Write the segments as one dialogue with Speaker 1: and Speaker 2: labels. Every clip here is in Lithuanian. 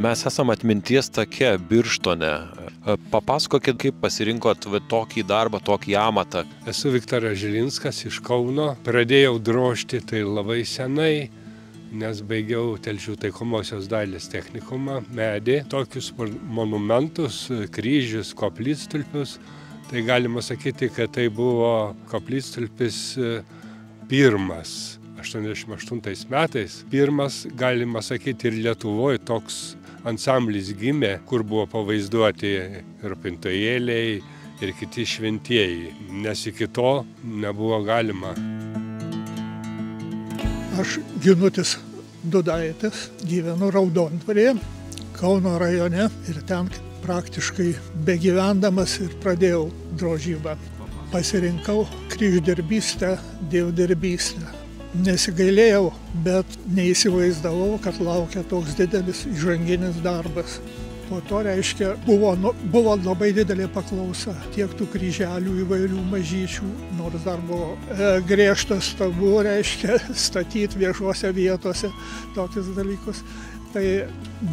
Speaker 1: Mes esam atminties take Birštone. Papasakokit, kaip pasirinkot tokį darbą, tokį amatą.
Speaker 2: Esu Viktoras Žilinskas iš Kauno. Pradėjau drožti tai labai senai, nes baigiau Telšių taikomosios dailės technikumą, medį. Tokius monumentus, kryžius, koplytstulpius. Tai galima sakyti, kad tai buvo koplytstulpis pirmas. 88 metais. Pirmas, galima sakyti, ir Lietuvoje toks ansamblis gimė, kur buvo pavaizduoti rūpintojėliai ir kiti šventieji, nes iki to nebuvo galima.
Speaker 3: Aš Ginutis Dudaitis, gyvenu Raudontvarėje, Kauno rajone ir ten praktiškai begyvendamas ir pradėjau drožybą. Pasirinkau kryždirbystę, dievdirbystę. Nesigailėjau, bet neįsivaizdavau, kad laukia toks didelis įžanginis darbas. Po to, reiškia, buvo labai didelė paklausa tiek tų kryželių įvairių mažyčių, nors dar buvo griežtas tabu, reiškia, statyti viešuose vietose tokius dalykus. Tai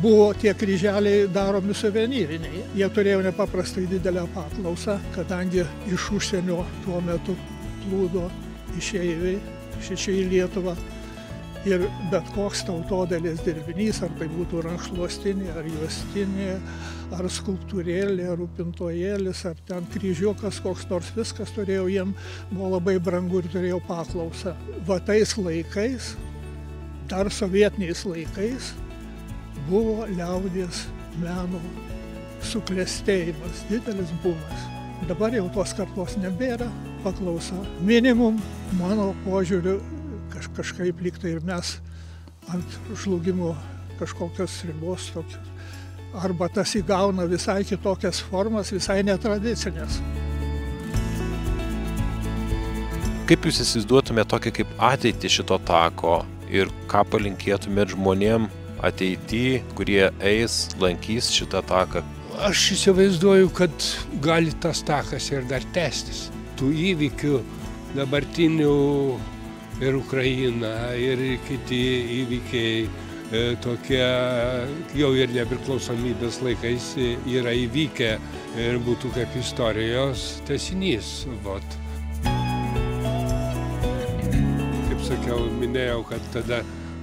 Speaker 3: buvo tie kryželiai daromi suvenyriniai. Jie turėjo nepaprastai didelę paklausą, kadangi iš užsienio tuo metu plūdo išeiviai šičia į Lietuvą. Ir bet koks tautodailės dirbinys, ar tai būtų rankšluostinė, ar juostinė, ar skulptūrėlė, ar rūpintojėlis, ar ten kryžiukas, koks nors viskas turėjo, jiem buvo labai brangu ir turėjo paklausą. Va tais laikais, dar sovietiniais laikais, buvo liaudies meno suklestėjimas, didelis bumas. Dabar jau tos kartos nebėra, paklausa minimum, mano požiūriu, kažkaip lyg tai ir mes ant žlugimo kažkokios ribos tokios. Arba tas įgauna visai kitokias formas, visai netradicinės.
Speaker 1: Kaip jūs įsivaizduotumėte tokį kaip ateitį šito tako ir ką palinkėtumėt žmonėm ateity, kurie eis, lankys šitą taką?
Speaker 2: Aš įsivaizduoju, kad gali tas takas ir dar tęstis. Tų įvykių dabartinių ir Ukraina, ir kiti įvykiai tokie jau ir nepriklausomybės laikais yra įvykę ir būtų kaip istorijos tęsinys. Kaip sakiau, minėjau, kad tada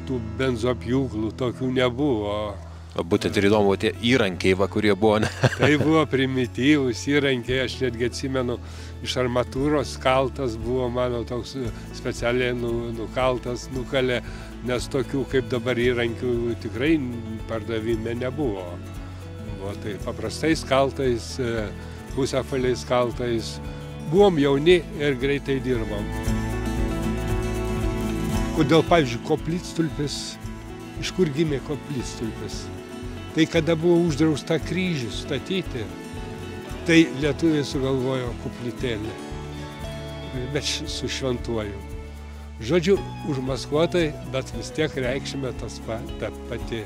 Speaker 2: tų benzopjūklų tokių nebuvo.
Speaker 1: Būtent ir įdomu, tie įrankiai, kurie buvo, ne?
Speaker 2: Tai buvo primityvūs įrankiai, aš netgi atsimenu, iš armatūros kaltas buvo mano toks specialiai nukaltas, nukalė, nes tokių kaip dabar įrankių tikrai pardavime nebuvo. Tai paprastais kaltais, pusapvaliais kaltais. Buvom jauni ir greitai dirbom. Kodėl, pavyzdžiui, koplytstulpis, iš kur gimė koplytstulpis? Tai kada buvo uždrausta kryžių statyti, tai lietuviai sugalvojo koplytėlę, bet su šventuoju. Žodžiu, užmaskuotai, bet vis tiek reikšmė ta pati.